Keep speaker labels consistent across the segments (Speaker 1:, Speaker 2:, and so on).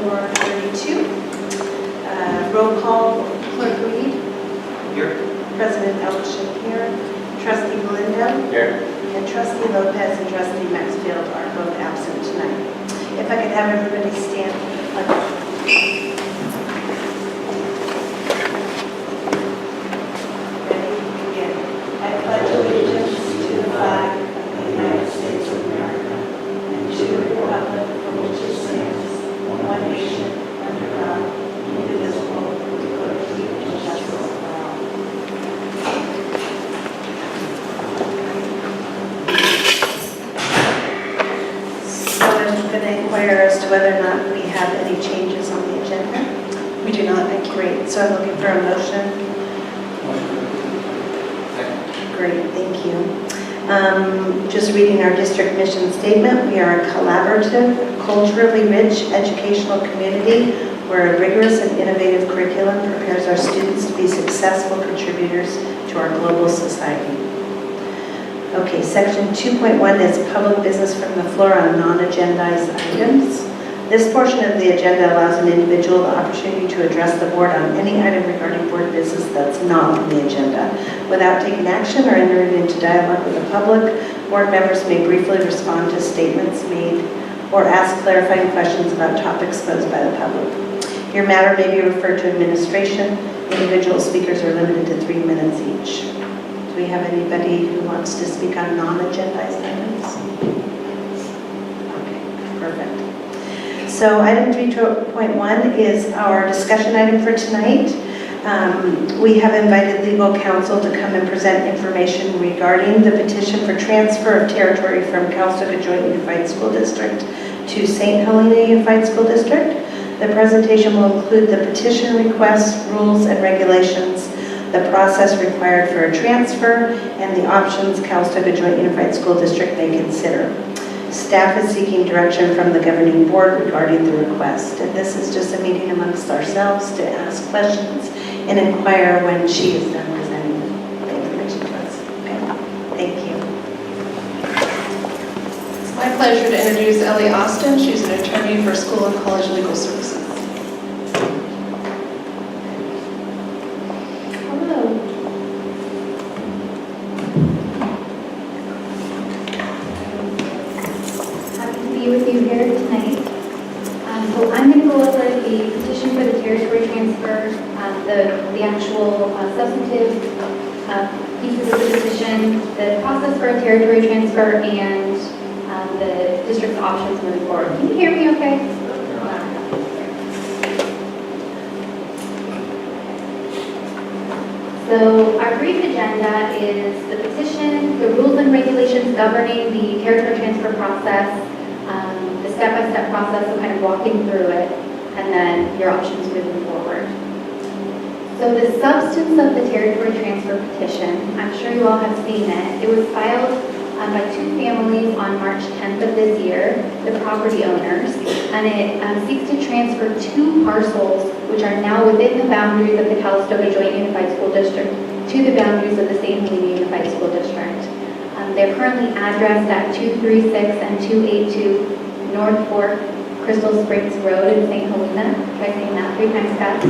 Speaker 1: 4:32. Roll call, Clerk Reed.
Speaker 2: Here.
Speaker 1: President Elisham here. Trustee Belinda.
Speaker 2: Here.
Speaker 1: And Trustee Lopez and Trustee Maxfield are both absent tonight. If I could have everybody stand for the pledge. Ready? Begin. I pledge allegiance to the flag of the United States of America and to the republic for which it stands, one nation, under God, indivisible, with liberty and justice for all. So I'm going to inquire as to whether or not we have any changes on the agenda. We do not. Great. So I'm looking for a motion. Great, thank you. Just reading our district mission statement, we are a collaborative, culturally rich educational community where a rigorous and innovative curriculum prepares our students to be successful contributors to our global society. Okay, section 2.1 is public business from the floor on non-agendized items. This portion of the agenda allows an individual the opportunity to address the board on any item regarding board business that's not on the agenda. Without taking action or entering into dialogue with the public, board members may briefly respond to statements made or ask clarifying questions about topics posed by the public. Your matter may be referred to administration. Individual speakers are limited to 3 minutes each. Do we have anybody who wants to speak on non-agendized items? Okay, perfect. So item 3.1 is our discussion item for tonight. We have invited legal counsel to come and present information regarding the petition for transfer of territory from Calistoga Joint Unified School District to St. Helena Unified School District. The presentation will include the petition request, rules and regulations, the process required for a transfer, and the options Calistoga Joint Unified School District may consider. Staff is seeking direction from the governing board regarding the request. And this is just a meeting amongst ourselves to ask questions and inquire when she is done presenting the information to us. Okay, thank you.
Speaker 3: It's my pleasure to introduce Ellie Austin. She's an attorney for School and College Legal Services.
Speaker 4: With you here tonight. So I'm going to go over the petition for the territory transfer, the actual substantive pieces of the petition, the process for a territory transfer, and the district's options moving forward. Can you hear me okay? So our brief agenda is the petition, the rules and regulations governing the territory transfer process, the step-by-step process of kind of walking through it, and then your options moving forward. So the substance of the territory transfer petition, I'm sure you all have seen it. It was filed by two families on March 10th of this year, the property owners, and it seeks to transfer two parcels which are now within the boundaries of the Calistoga Joint Unified School District to the boundaries of the St. Helena Unified School District. They're currently addressed at 236 and 282 North Fork Crystal Springs Road in St. Helena. Try saying that 3 times fast.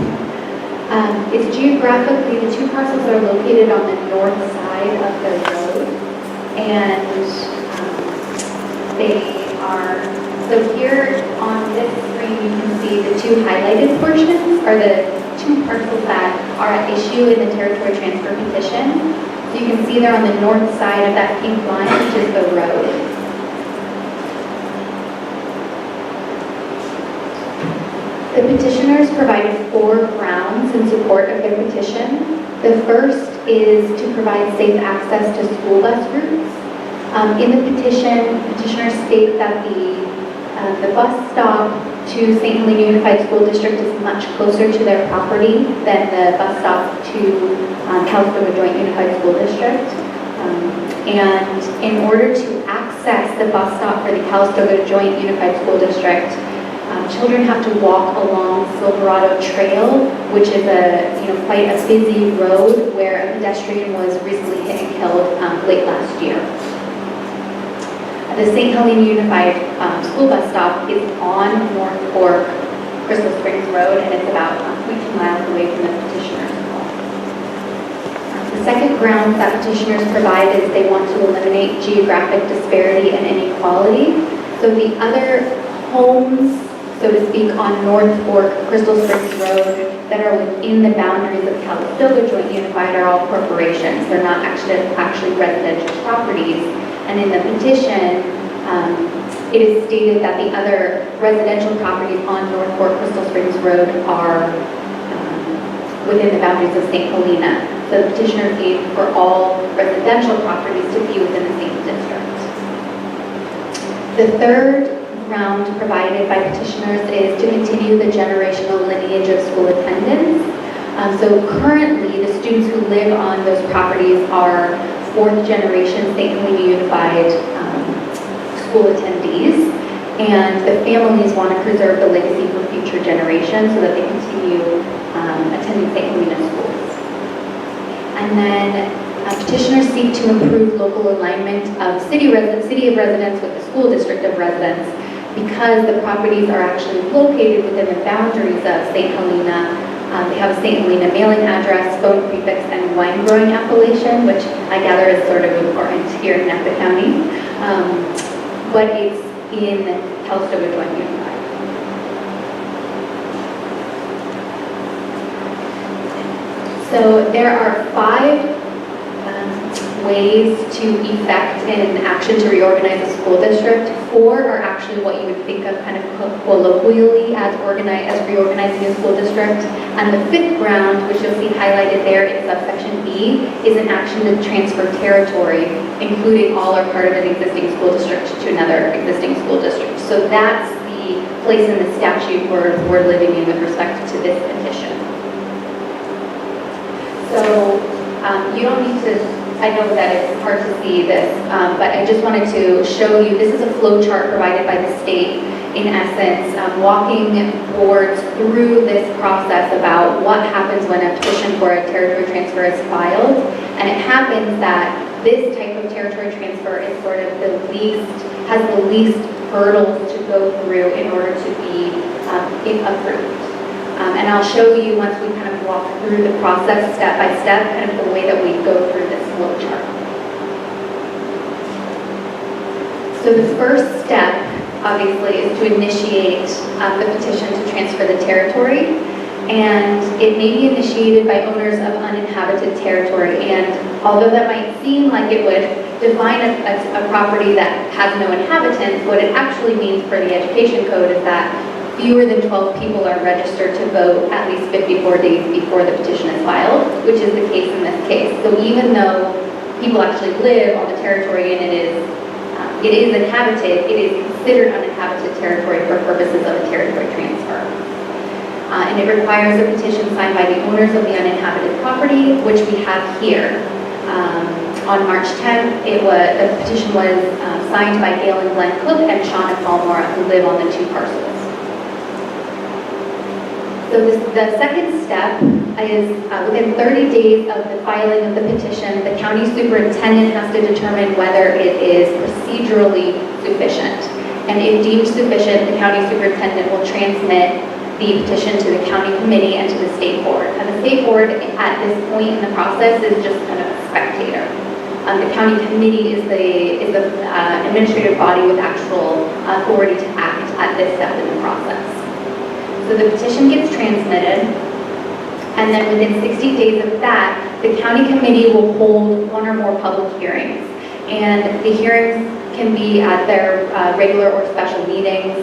Speaker 4: It's geographically, the two parcels are located on the north side of the road. And they are, so here on this screen you can see the two highlighted portions are the two parcels that are at issue in the territory transfer petition. So you can see they're on the north side of that pink line, which is the road. The petitioners provided 4 grounds in support of their petition. The first is to provide safe access to school bus routes. In the petition, petitioners state that the bus stop to St. Helena Unified School District is much closer to their property than the bus stop to Calistoga Joint Unified School District. And in order to access the bus stop for the Calistoga Joint Unified School District, children have to walk along Silverado Trail, which is quite a busy road where a pedestrian was recently hit and killed late last year. The St. Helena Unified School Bus Stop is on North Fork Crystal Springs Road, and it's about 0.2 miles away from the petitioner's home. The second ground that petitioners provide is they want to eliminate geographic disparity and inequality. So the other homes, so to speak, on North Fork, Crystal Springs Road, that are within the boundaries of Calistoga Joint Unified are all corporations. They're not actually residential properties. And in the petition, it is stated that the other residential properties on North Fork, Crystal Springs Road are within the boundaries of St. Helena. So the petitioners need for all residential properties to be within the same district. The third ground provided by petitioners is to continue the generational lineage of school attendance. So currently, the students who live on those properties are fourth generation St. Helena Unified school attendees, and the families want to preserve the legacy for future generations so that they continue attending St. Helena schools. And then petitioners seek to improve local alignment of city of residents with the school district of residents because the properties are actually located within the boundaries of St. Helena. They have a St. Helena mailing address, phone prefix, and wine growing appellation, which I gather is sort of important here in Napa County. But it's in Calistoga Joint Unified. So there are 5 ways to effect an action to reorganize a school district. 4 are actually what you would think of kind of colloquially as reorganizing a school district. And the 5th ground, which you'll see highlighted there in subsection B, is an action to transfer territory, including all or part of an existing school district to another existing school district. So that's the place in the statute where we're living in with respect to this petition. So you don't need to, I know that it's hard to see this, but I just wanted to show you, this is a flow chart provided by the state, in essence, walking boards through this process about what happens when a petition for a territory transfer is filed. And it happens that this type of territory transfer is sort of has the least hurdles to go through in order to be approved. And I'll show you once we kind of walk through the process step by step, kind of the way that we go through this flow chart. So the first step, obviously, is to initiate the petition to transfer the territory. And it may be initiated by owners of uninhabited territory. And although that might seem like it would define a property that has no inhabitants, what it actually means for the education code is that fewer than 12 people are registered to vote at least 54 days before the petition is filed, which is the case in this case. So even though people actually live on the territory and it is inhabited, it is considered uninhabited territory for purposes of a territory transfer. And it requires a petition signed by the owners of the uninhabited property, which we have here. On March 10th, the petition was signed by Gail and Glenn Cook and Shauna Palmore, who live on the 2 parcels. So the second step is within 30 days of the filing of the petition, the county superintendent has to determine whether it is procedurally sufficient. And if deemed sufficient, the county superintendent will transmit the petition to the county committee and to the state board. And the state board at this point in the process is just kind of a spectator. The county committee is the administrative body with actual authority to act at this step in the process. So the petition gets transmitted, and then within 60 days of that, the county committee will hold 1 or more public hearings. And the hearings can be at their regular or special meetings,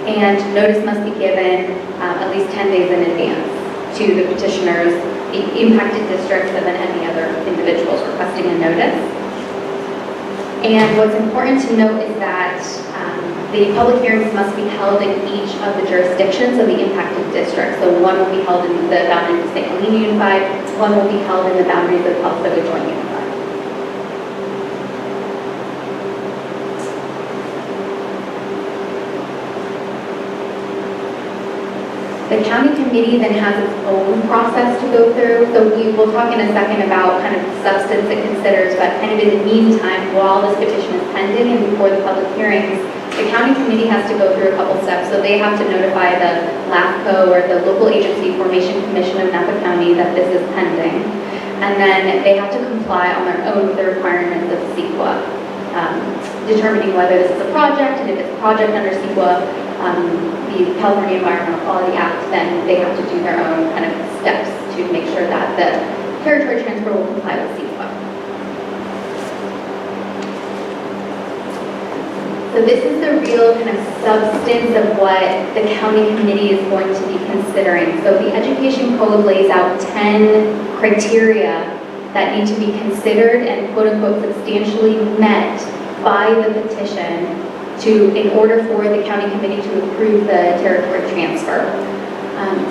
Speaker 4: and notice must be given at least 10 days in advance to the petitioners, the impacted districts, and then any other individuals requesting a notice. And what's important to note is that the public hearings must be held in each of the jurisdictions of the impacted districts. So one will be held in the boundaries of St. Helena Unified, one will be held in the boundaries of Calistoga Joint Unified. The county committee then has its own process to go through. So we will talk in a second about kind of the substance it considers, but kind of in the meantime, while this petition is pending and before the public hearings, the the county committee has to go through a couple steps. So they have to notify the LAFCO or the Local Agency Formation Commission of Napa County that this is pending. And then they have to comply on their own with the requirements of CEQA, determining whether this is a project, and if it's a project under CEQA, the California Environmental Quality Act, then they have to do their own kind of steps to make sure that the territory transfer will comply with CEQA. So this is the real kind of substance of what the county committee is going to be considering. So the education code lays out 10 criteria that need to be considered and quote unquote substantially met by the petition in order for the county committee to approve the territory transfer.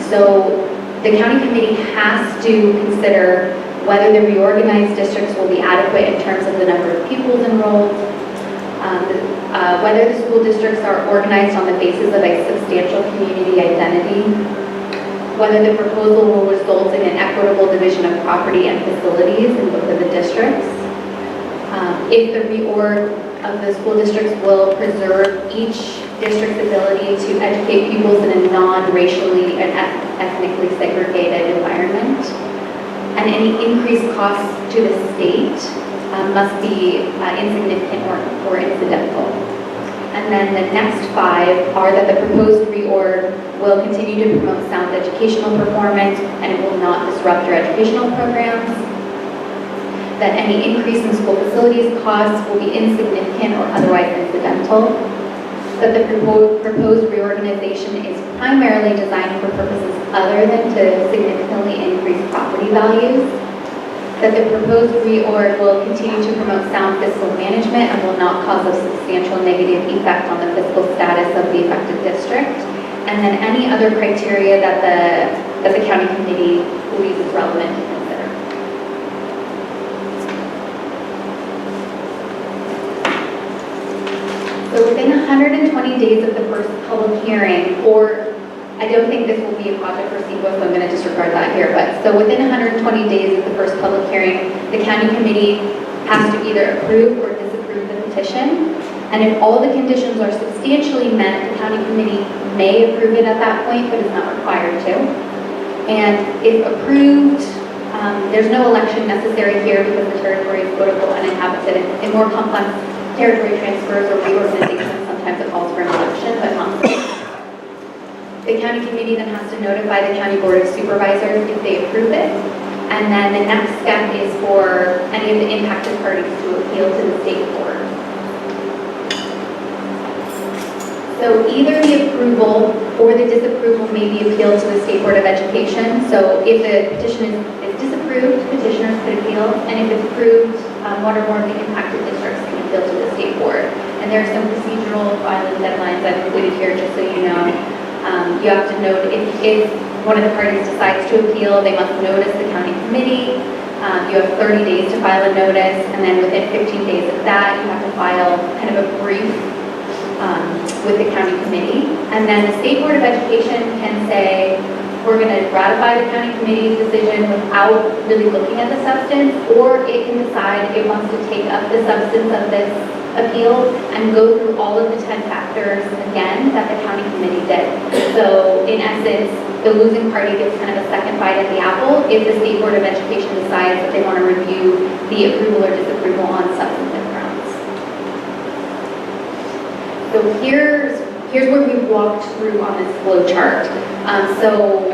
Speaker 4: So the county committee has to consider whether the reorganized districts will be adequate in terms of the number of pupils enrolled, whether the school districts are organized on the basis of a substantial community identity, whether the proposal will result in an equitable division of property and facilities in both of the districts, if the reorg of the school districts will preserve each district's ability to educate pupils in a non-racially and ethnically segregated environment, and any increased costs to the state must be insignificant or incidental. And then the next 5 are that the proposed reorg will continue to promote sound educational performance and it will not disrupt your educational programs, that any increase in school facilities costs will be insignificant or otherwise incidental, that the proposed reorganization is primarily designed for purposes other than to significantly increase property values, that the proposed reorg will continue to promote sound fiscal management and will not cause a substantial negative effect on the fiscal status of the affected district, and then any other criteria that the county committee believes is relevant to consider. So within 120 days of the first public hearing, or I don't think this will be a project for CEQA, so I'm going to disregard that here, but so within 120 days of the first public hearing, the county committee has to either approve or disapprove the petition, and if all the conditions are substantially met, the county committee may approve it at that point, but is not required to. And if approved, there's no election necessary here because the territory is quote-unquote uninhabited. In more complex territory transfers or reorganizations, sometimes it calls for an election, but not so. The county committee then has to notify the county board of supervisors if they approve it. And then the next step is for any of the impacted parties to appeal to the state board. So either the approval or the disapproval may be appealed to the State Board of Education. So if the petition is disapproved, petitioners could appeal. And if it's approved, one or more of the impacted districts can appeal to the state board. And there are some procedural filing deadlines I've included here just so you know. You have to note if one of the parties decides to appeal, they must notice the county committee. You have 30 days to file a notice, and then within 15 days of that, you have to file kind of a brief with the county committee. And then the State Board of Education can say, we're going to ratify the county committee's decision without really looking at the substance, or it can decide it wants to take up the substance of this appeal and go through all of the 10 factors again that the county committee did. So in essence, the losing party gets kind of a second bite at the apple if the State Board of Education decides that they want to review the approval or disapproval on substantive grounds. So here's where we walked through on this flow chart. So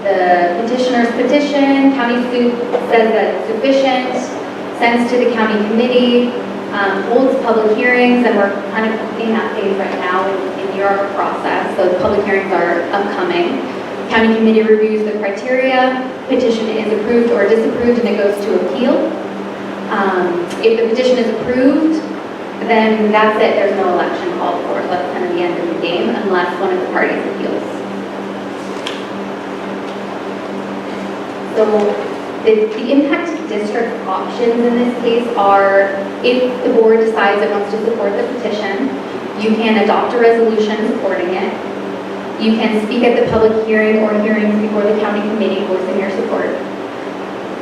Speaker 4: the petitioner's petition, county suit says that it's sufficient, sends to the county committee, holds public hearings, and we're kind of in that phase right now in the URC process, so the public hearings are upcoming. County committee reviews the criteria, petition is approved or disapproved, and it goes to appeal. If the petition is approved, then that's it, there's no election called for, so that's kind of the end of the game, unless one of the parties appeals. So the impact district options in this case are, if the board decides it wants to support the petition, you can adopt a resolution supporting it. You can speak at the public hearing or hearings before the county committee voicing your support.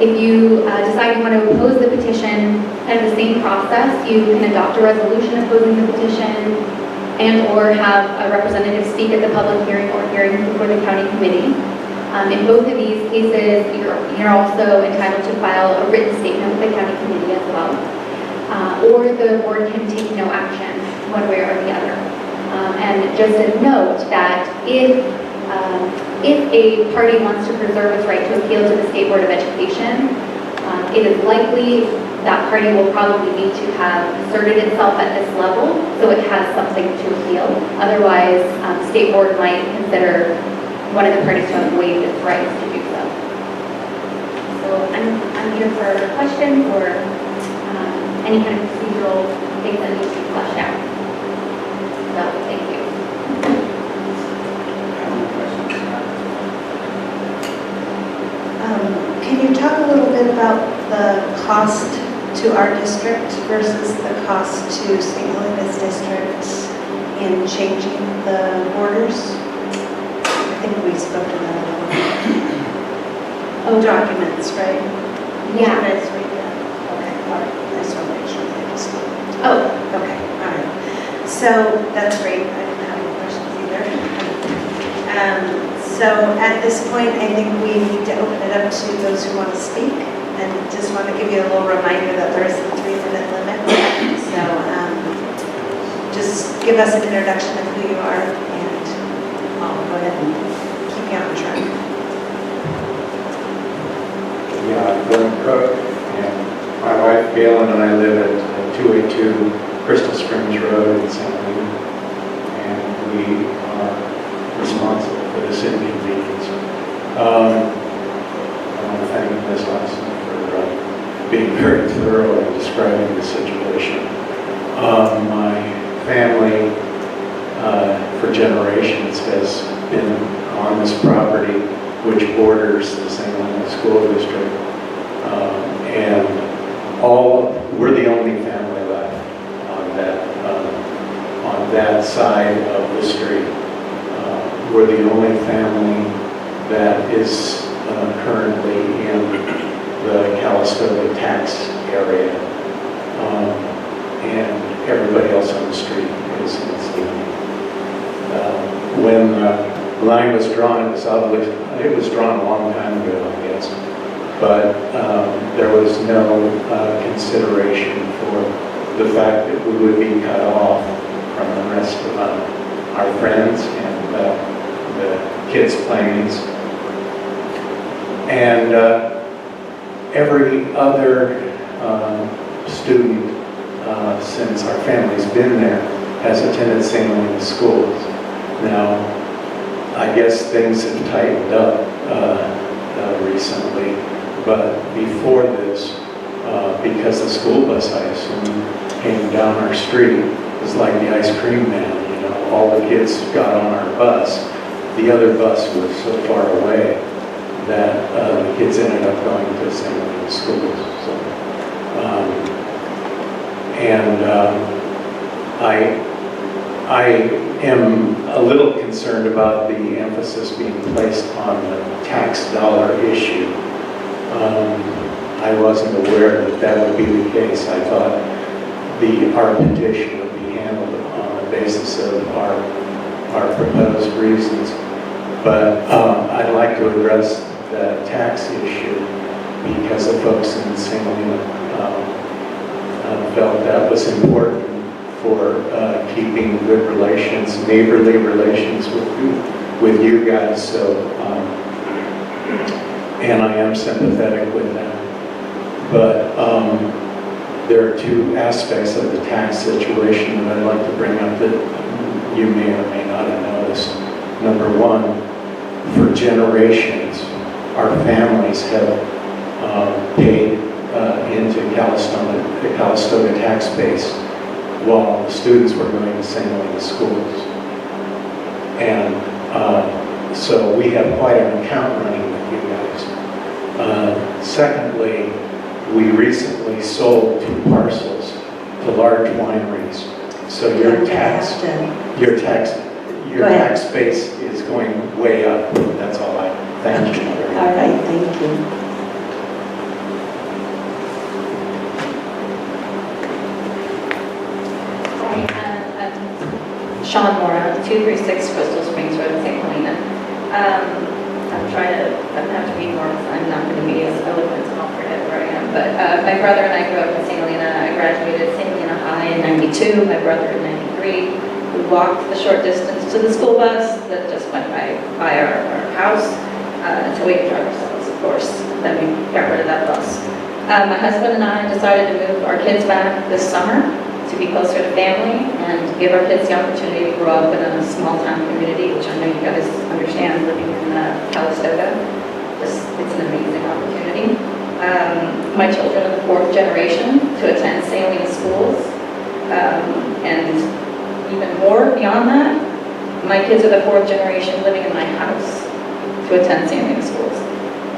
Speaker 4: If you decide you want to oppose the petition, kind of the same process, you can adopt a resolution opposing the petition. and/or have a representative speak at the public hearing or hearing before the county committee. In both of these cases, you're also entitled to file a written statement with the county committee as well. Or the board can take no action one way or the other. And just a note that if a party wants to preserve its right to appeal to the State Board of Education, it is likely that party will probably need to have asserted itself at this level, so it has something to appeal. Otherwise, the State Board might consider one of the parties to have waived its rights to do so. So I'm here for questions or any kind of procedural things that need to be fleshed out. So, thank you.
Speaker 1: Can you talk a little bit about the cost to our district versus the cost to St. Helena's district in changing the borders? I think we spoke to that a little bit. Oh, documents, right?
Speaker 4: Yeah.
Speaker 1: That's right, yeah. Okay, all right. I just want to make sure that I just.
Speaker 4: Oh,
Speaker 1: Okay, all right. So that's great. I didn't have any questions either. So at this point, I think we need to open it up to those who want to speak. And just want to give you a little reminder that there is a 3-minute limit. So just give us an introduction of who you are and I'll go ahead and keep you on track.
Speaker 2: Yeah, I'm Glenn Cook, and my wife Galen and I live at 282 Crystal Springs Road in St. Louis, and we are responsible for this inconvenience. I want to thank Ms. Hudson for being very thorough in describing the situation. My family, for generations, has been on this property which borders the St. Louis School District, and we're the only family left on that side of the street. We're the only family that is currently in the Calistoga tax area, and everybody else on the street is in St. When the line was drawn, it was drawn a long time ago, I guess, but there was no consideration for the fact that we would be cut off from the rest of our friends and the kids' playmates. And every other student since our family's been there has attended St. Louis schools. Now, I guess things have tightened up recently, but before this, because the school bus, I assume, came down our street, it was like the ice cream man, you know, all the kids got on our bus. The other bus was so far away that the kids ended up going to St. Louis schools. So, I am a little concerned about the emphasis being placed on the tax dollar issue. I wasn't aware that that would be the case. I thought our petition would be handled on the basis of our proposed reasons. But I'd like to address the tax issue because the folks in St. Louis felt that was important for keeping good relations, neighborly relations with you guys. So, and I am sympathetic with them. But there are two aspects of the tax situation that I'd like to bring up that you may or may not have noticed. Number one, for generations, our families have paid into the Calistoga tax base while the students were going to St. Louis schools. And so we have quite an account running with you guys. Secondly, we recently sold 2 parcels to large wineries. So your tax base is going way up. That's all I thank you very much.
Speaker 1: All right, thank you.
Speaker 5: 236 Crystal Springs Road, St. Helena. I'm going to have to read more because I'm not going to be as eloquent and I'll forget where I am. But my brother and I grew up in St. Helena. I graduated St. Helena High in 92, my brother in 93. We walked the short distance to the school bus that just went by our house until we could drive ourselves, of course. Then we got rid of that bus. My husband and I decided to move our kids back this summer to be closer to family and give our kids the opportunity to grow up in a small town community, which I know you guys understand living in Calistoga. It's an amazing opportunity. My children are the 4th generation to attend St. Helena schools. And even more beyond that, my kids are the 4th generation living in my house to attend St. Helena schools.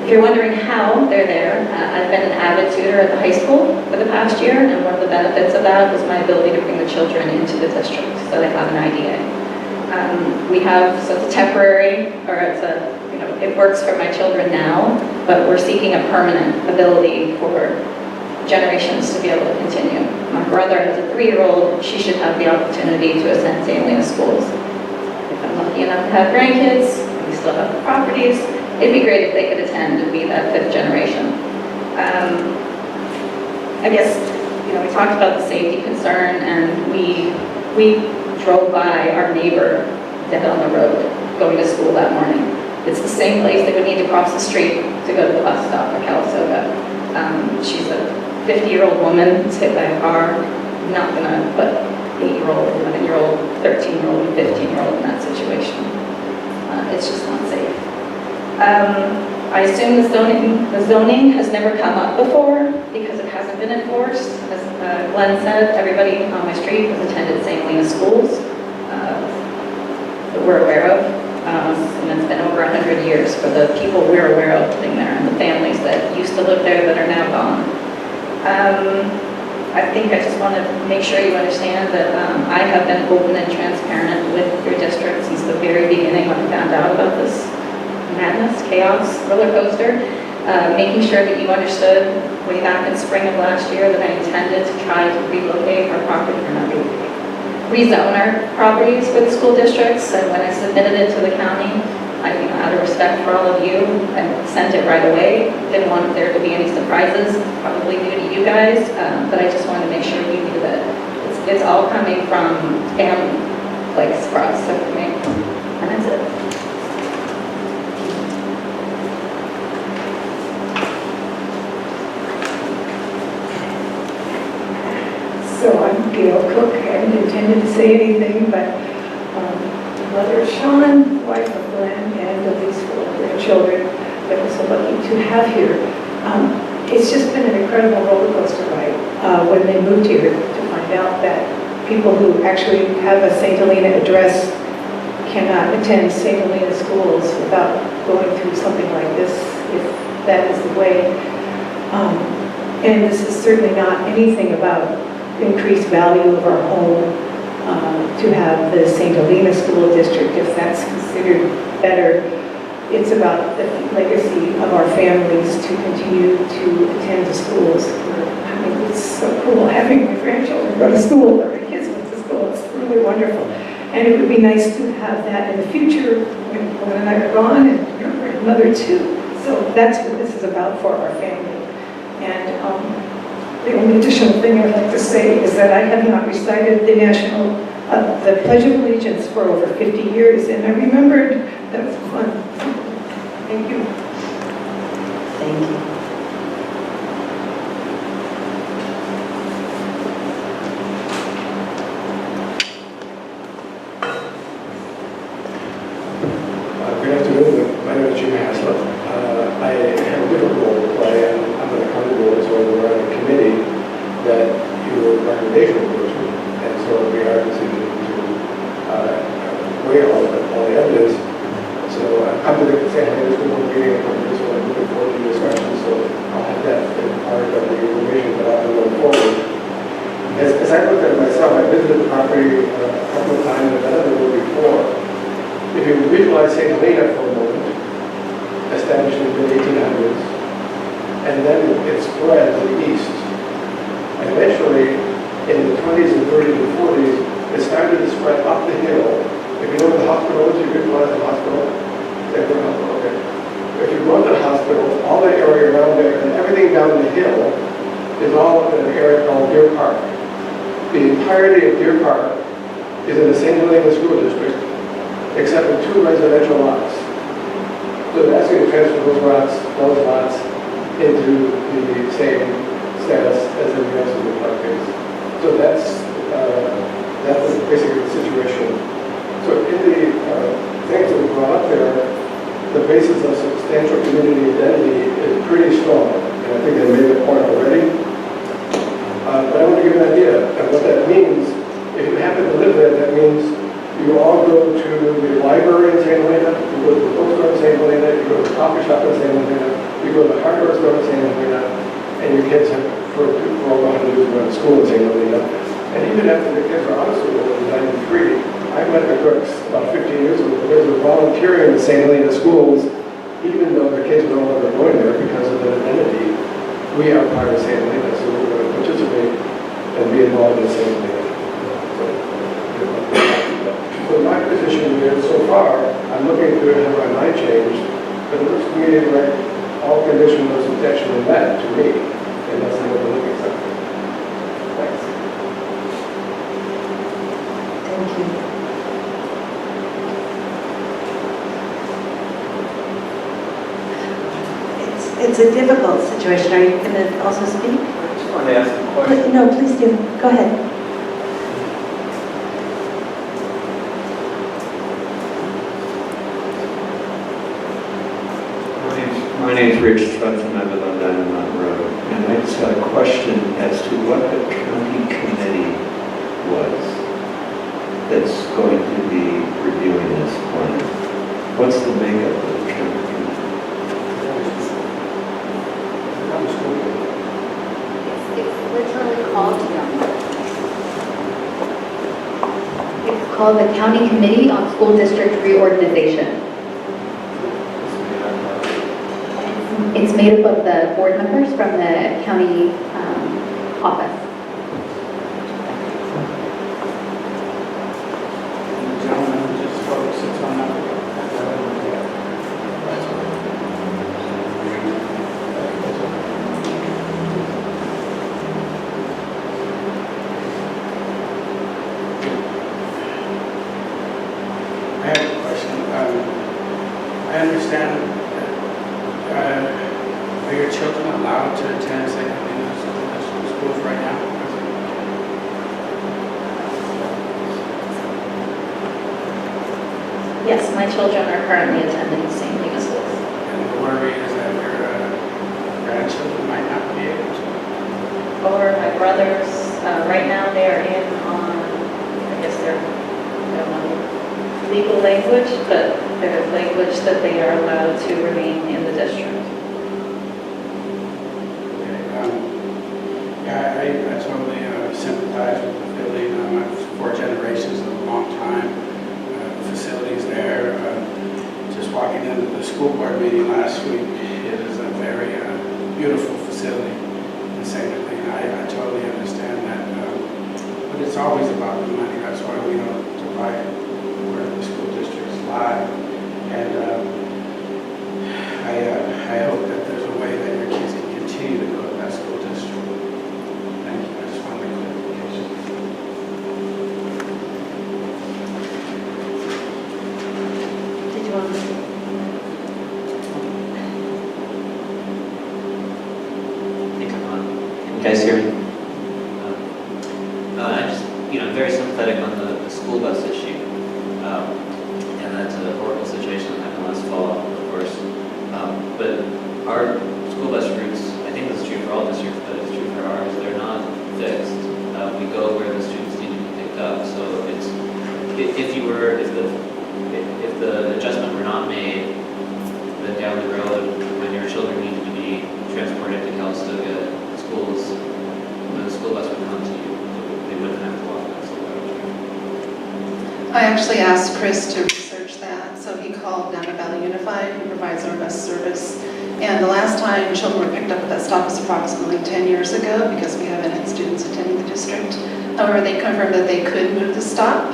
Speaker 5: If you're wondering how they're there, I've been an avid tutor at the high school for the past year, and one of the benefits of that was my ability to bring the children into the district so they have an IDA. We have, so it's a temporary, or it works for my children now, but we're seeking a permanent ability for generations to be able to continue. My brother has a 3-year-old, she should have the opportunity to attend St. Helena schools. If I'm lucky enough to have grandkids, we still have the properties, it'd be great if they could attend and be that 5th generation. I guess, we talked about the safety concern, and we drove by our neighbor dead on the road going to school that morning. It's the same place they would need to cross the street to go to the bus stop at Calistoga. She's a 50-year-old woman who's hit by a car. I'm not going to put 8-year-old, 11-year-old, 13-year-old, and 15-year-old in that situation. It's just not safe. I assume the zoning has never come up before because it hasn't been enforced. As Glenn said, everybody on my street has attended St. Helena schools that we're aware of. And it's been over 100 years for the people we're aware of living there and the families that used to live there that are now gone. I think I just want to make sure you understand that I have been open and transparent with your district since the very beginning when I found out about this madness, chaos, roller coaster, making sure that you understood way back in spring of last year that I intended to try to relocate our property, or not relocate, rezone our properties for the school districts. And when I submitted it to the county, out of respect for all of you, I sent it right away. Didn't want there to be any surprises, probably due to you guys, but I just wanted to make sure you knew that it's all coming from family place for us, so for me, and that's it.
Speaker 6: So I'm Gail Cook. I hadn't intended to say anything, but mother Sean, wife of Glenn, and of these 4 grandchildren that we're so lucky to have here. It's just been an incredible roller coaster ride when they moved here to find out that people who actually have a St. Helena address cannot attend St. Helena schools without going through something like this, if that is the way. And this is certainly not anything about increased value of our home to have the St. Helena School District, if that's considered better. It's about the legacy of our families to continue to attend the schools. It's so cool having my grandchildren go to school, or my kids went to school. It's really wonderful. And it would be nice to have that in the future when Glenn and I are gone, and your grandmother too. So that's what this is about for our family. And the only additional thing I'd like to say is that I have not recited the Pledge of Allegiance for over 50 years, and I remembered that was fun. Thank you.
Speaker 1: Thank you.
Speaker 2: Good afternoon. My name is Jim Haslett. I have a different role to play. I'm on the county board, so we're on a committee that your recommendation will go to. And so we are decision to weigh all the evidence. So I've come to the St. Helena School Board meeting, so I'm looking forward to the discussion. So I'll have that in part of the information that I'll go forward. As I looked at it myself, I visited the property a couple of times, and another one before. If you visualize St. Helena for a moment, established in the mid-1800s, and then it spread to the east. And eventually, in the 20s and 30s and 40s, it started to spread up the hill
Speaker 7: If you know where the hospital is, you could go to the hospital. Stanford Hospital, okay. If you go to the hospital, all that area around there and everything down the hill is all in an area called Deer Park. The entirety of Deer Park is in the St. Helena School District, except for 2 residential lots. So they're asking to transfer those lots into the same status as in the rest of the park is. So that's basically the situation. So in the things that we brought up there, the basis of substantial community identity is pretty strong. And I think they made the point already. But I want to give an idea of what that means. If you happen to live there, that means you all go to the library in St. Helena, you go to the bookstore in St. Helena, you go to the coffee shop in St. Helena, you go to the hardware store in St. Helena, and your kids have, for all the to do is go to school in St. Helena. And even after the kids were out of school in '93, I went to Crooks about 15 years ago because of volunteering in the St. Helena schools, even though the kids were no longer going there because of their identity. We are part of St. Helena, so we're going to participate and be involved in St. Helena. So my position is, so far, I'm looking to have my mind changed, but it looks to me like all conditions are substantially met to me, and that's the way we're looking at something. Thanks.
Speaker 1: Thank you. It's a difficult situation. Are you going to also speak?
Speaker 8: I just wanted to ask a question.
Speaker 1: No, please do. Go ahead.
Speaker 8: My name's Rich Trudson. I live on Diamond Mountain Road.
Speaker 2: And I just got a question as to what the county committee was that's going to be reviewing this plan. What's the makeup of the county committee?
Speaker 4: It's literally called, it's called the County Committee on School District Reorganization. It's made up of the board members from the county office.
Speaker 9: The gentleman who just spoke sits on that. I have a question. I understand that are your children allowed to attend St. Helena schools right now?
Speaker 5: Yes, my children are currently attending St. Helena schools.
Speaker 9: And the worry is that your grandchildren might not be able to.
Speaker 5: Or my brothers, right now they are in on, I guess I don't know, legal language, but there's language that they are allowed to remain in the district.
Speaker 9: Yeah, I totally sympathize with the feeling. I've 4 generations of a long time. Facilities there. Just walking into the school board meeting last week, it is a very beautiful facility in St. Helena. I totally understand that. But it's always about the money. That's why we don't divide where the school districts lie. And I hope that there's a way that your kids can continue to go to that school district. Thank you. I just wanted clarification.
Speaker 1: Did you want to speak?
Speaker 10: I think I'm on. Can you guys hear me? I'm just, very sympathetic on the school bus issue. And that's a horrible situation that happened last fall, of course. But our school bus routes, I think this is true for all districts, but it's true for ours, they're not fixed. We go where the students need to be picked up. So it's, if the adjustment were not made, then down the road, when your children need to be transported to Calistoga schools, the school bus would come to you. They wouldn't have to walk that school route.
Speaker 3: I actually asked Chris to research that, so he called Napa Valley Unified, who provides our bus service. And the last time children were picked up at that stop was approximately 10 years ago, because we haven't had students attending the district. However, they confirmed that they could move the stop.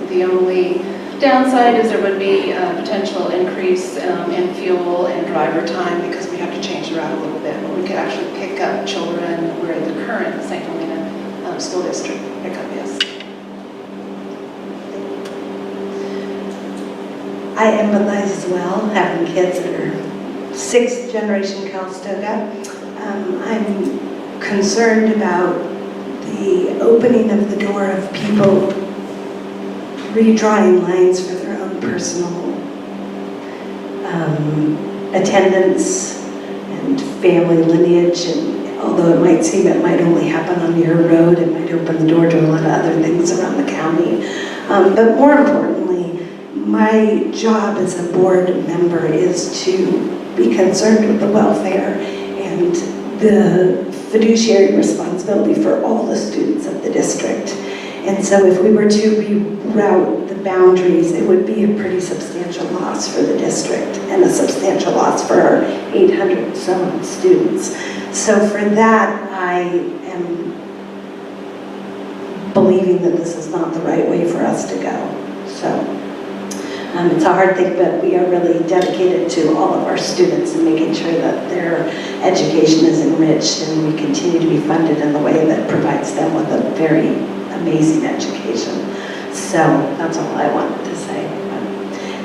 Speaker 3: The only Downside is there would be a potential increase in fuel and driver time because we have to change the route a little bit, but we could actually pick up children where the current St. Helena School District pickup is.
Speaker 1: I empathize as well, having kids that are sixth generation Calistoga. I'm concerned about the opening of the door of people redrawing lines for their own personal attendance and family lineage. And although it might seem it might only happen on your road, it might open the door to a lot of other things around the county. But more importantly, my job as a board member is to be concerned with the welfare and the fiduciary responsibility for all the students of the district. And so if we were to reroute the boundaries, it would be a pretty substantial loss for the district and a substantial loss for our 800 some students. So for that, I am believing that this is not the right way for us to go. So it's a hard thing, but we are really dedicated to all of our students and making sure that their education is enriched and we continue to be funded in the way that provides them with a very amazing education. So that's all I wanted to say.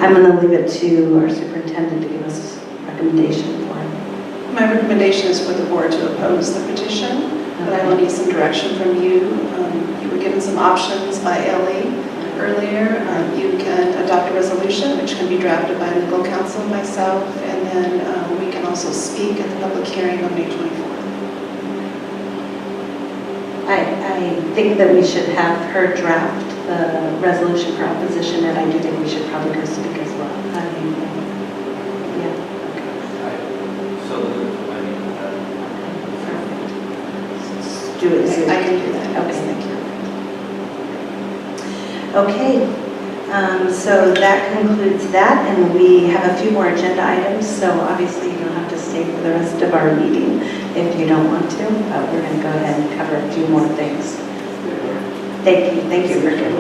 Speaker 1: I'm going to leave it to our superintendent to give us a recommendation for it.
Speaker 3: My recommendation is for the board to oppose the petition, but I will need some direction from you. You were given some options by Ellie earlier. You can adopt a resolution, which can be drafted by legal counsel and myself, and then we can also speak at the public hearing on May 24th.
Speaker 1: I think that we should have her draft the resolution for opposition, and I do think we should probably go speak as well. How do you think? Yeah.
Speaker 10: So,
Speaker 1: Do it soon.
Speaker 3: I can do that.
Speaker 1: Okay.
Speaker 3: Thank you.
Speaker 1: Okay, so that concludes that, and we have a few more agenda items, so obviously you don't have to stay for the rest of our meeting if you don't want to, but we're going to go ahead and cover a few more things. Thank you, Richard.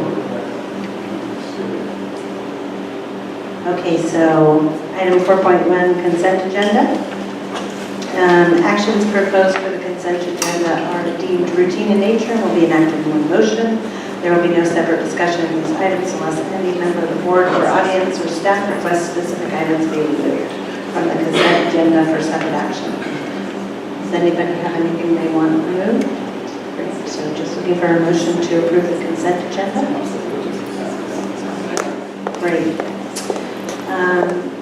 Speaker 1: Okay, so item 4.1, consent agenda. Actions proposed for the consent agenda are deemed routine in nature and will be enacted in one motion. There will be no separate discussion of these items unless any member of the board or audience or staff requests specific items be removed from the consent agenda for separate action. Does anybody have anything they want removed? Great. So just looking for a motion to approve the consent agenda. Great.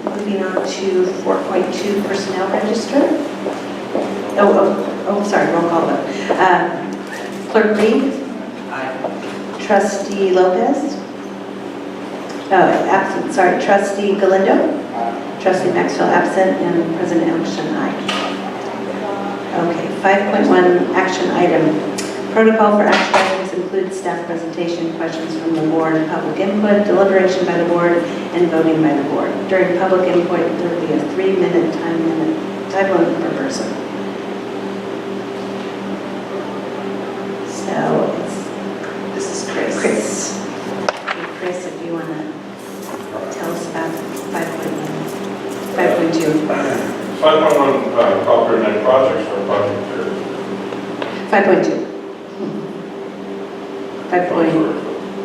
Speaker 1: Moving on to 4.2 personnel register. Sorry, roll call vote. Clerk Reed? Trustee Lopez? Absent, sorry. Trustee Galindo? Trustee Maxwell absent, and President Elkson, aye. Okay, 5.1 action item. Protocol for action items includes staff presentation, questions from the board, public input, deliberation by the board, and voting by the board. During public input, there will be a 3-minute time limit per person. So
Speaker 3: This is Chris.
Speaker 1: Chris. Hey, Chris, if you want to tell us about 5.2.
Speaker 11: 5.1 property net projects or project
Speaker 1: 5.2. 5.
Speaker 11: The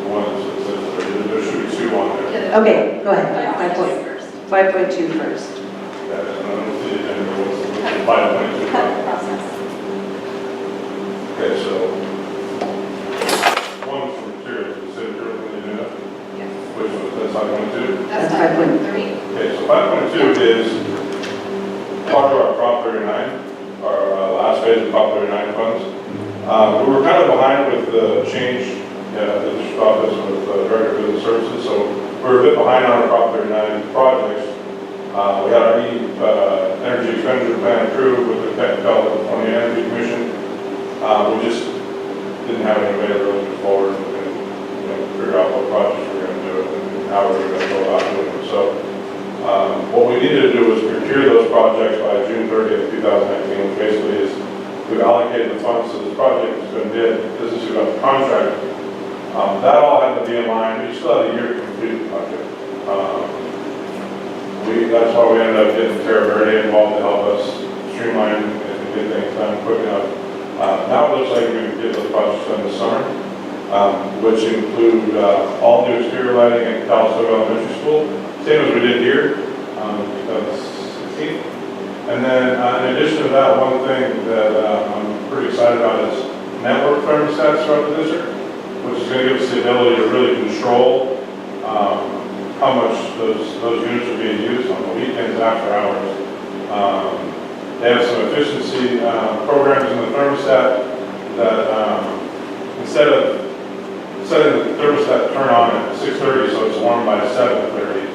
Speaker 11: one that says there should be 2 on there.
Speaker 1: Okay, go ahead. 5.2 first.
Speaker 11: That is, I don't see it anywhere. What's 5.2?
Speaker 5: Process.
Speaker 11: Okay, so one is for materials, specific when you do that. Which one, that's 5.2?
Speaker 1: That's 5.3.
Speaker 11: Okay, so 5.2 is part of our Prop 39, our last phase of Prop 39 funds. We were kind of behind with the change in the district office with Director of Business Services, so we were a bit behind on our Prop 39 projects. We had our energy expenditure plan approved with the California Energy Commission. We just didn't have any way to really move forward and figure out what projects we were going to do and how we were going to go about doing them. So what we needed to do was procure those projects by June 30th, 2019, which basically is we've allocated the funds to this project. It's been bid. This is about the contract That all had to be in line. We still had a year to complete the project. That's why we ended up getting Terra Verde involved to help us streamline and get things done quick enough. Now it looks like we can get those projects done this summer, which include all new exterior lighting at Calistoga Elementary School, same as we did here, 2016. And then in addition to that, one thing that I'm pretty excited about is network thermostats throughout the district, which is going to give us the ability to really control how much those units are being used on the weekends after hours. They have some efficiency programs in the thermostat that instead of setting the thermostat to turn on at 6:30 so it's warm by 7:30,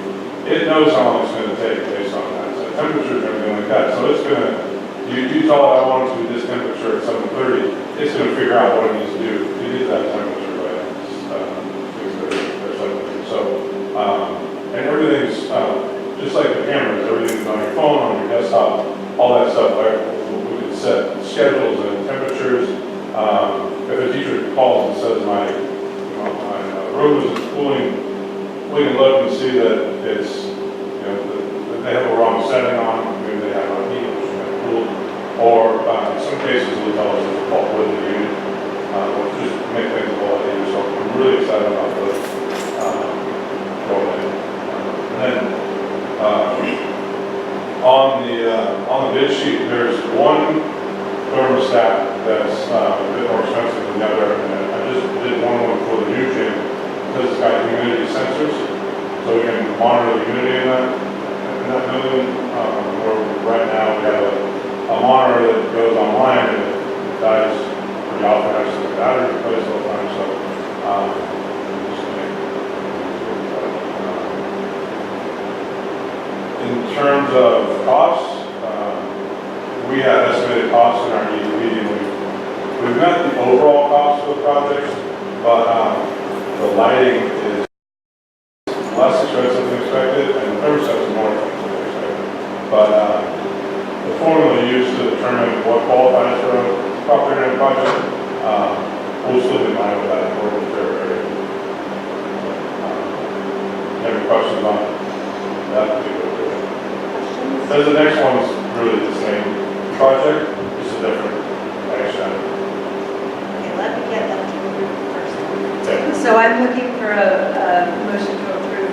Speaker 11: it knows how long it's going to take based on that. So temperatures and everything like that. So it's going to, you tell it I want it to be this temperature at 7:30, it's going to figure out what it needs to do to get that temperature by 6:30 or something. So, and everything's, just like the cameras, everything's on your phone, on your desktop, all that stuff. We can set schedules and temperatures. If a teacher calls and says my room isn't cooling, we can look and see that it's, that they have a wrong setting on, maybe they have a heat, which is cool, or in some cases they'll tell us it's a fault with the unit, which just make things a lot easier. So I'm really excited about this. And then on the bid sheet, there's one thermostat that's a bit more expensive than the other, and I just did one for the new gym because it's got humidity sensors, so we can monitor the humidity in that building. Where right now we have a monitor that goes online and it dies pretty often. Actually, the battery replaced all the time, so in terms of costs, we had estimated costs in our EUV, and we've met the overall cost of the project, but the lighting is less expensive than expected, and the thermostat is more expensive than expected. But the formula used to determine what qualifies for a property and project will still be in line with that according to their area. Any questions on that particular project? Because the next one's really the same project, just a different action.
Speaker 1: Okay, let me get that to you first.
Speaker 11: Okay.
Speaker 12: So I'm looking for a motion to approve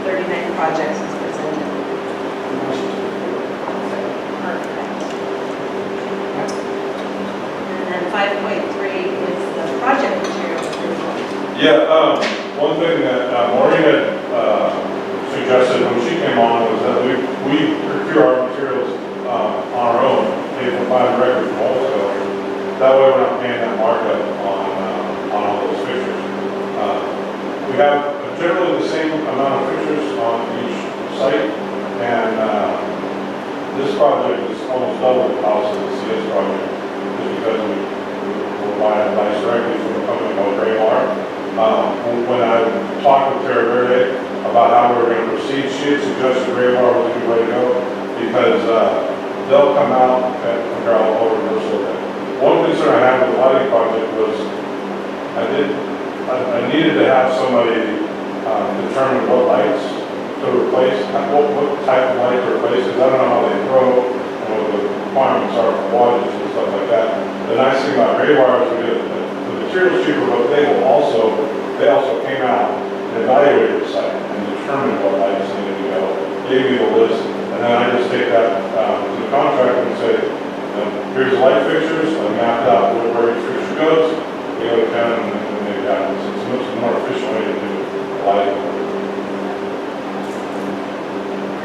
Speaker 12: 39 projects as presented. Perfect. And then 5.3 is the project material approval.
Speaker 11: Yeah, one thing that Maureen had suggested when she came on was that we procure our materials on our own, pay for buying directly from wholesale. That way we're not paying that markup on all those fixtures. We have generally the same amount of fixtures on each site, and this project is almost double the cost of the CS project, just because we're buying lights directly from a company called Graybar. When I talked with Terra Verde about how we were going to proceed, she had suggested Graybar was a good way to go, because they'll come out and figure out all reverse order. One concern I had with the lighting project was I needed to have somebody determine what lights to replace, what type of light to replace, because I don't know how they throw, and what the requirements are for wattage and stuff like that. The nice thing about Graybar is the material's cheaper, but they also came out and evaluated the site and determined what lights needed to go, gave me the list, and then I just take that to the contractor and say, here's the light fixtures, I mapped out where each fixture goes, we go to town and make it happen. So it's a much more efficient way to do lighting.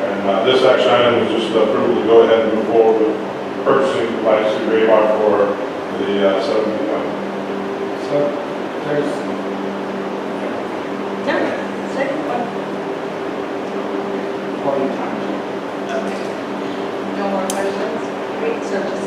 Speaker 11: And this action item was just approval to go ahead and move forward with purchasing lights through Graybar for the 7th one.
Speaker 9: So there's,
Speaker 12: Second one.
Speaker 9: 40 times.
Speaker 12: No more questions? Great, so just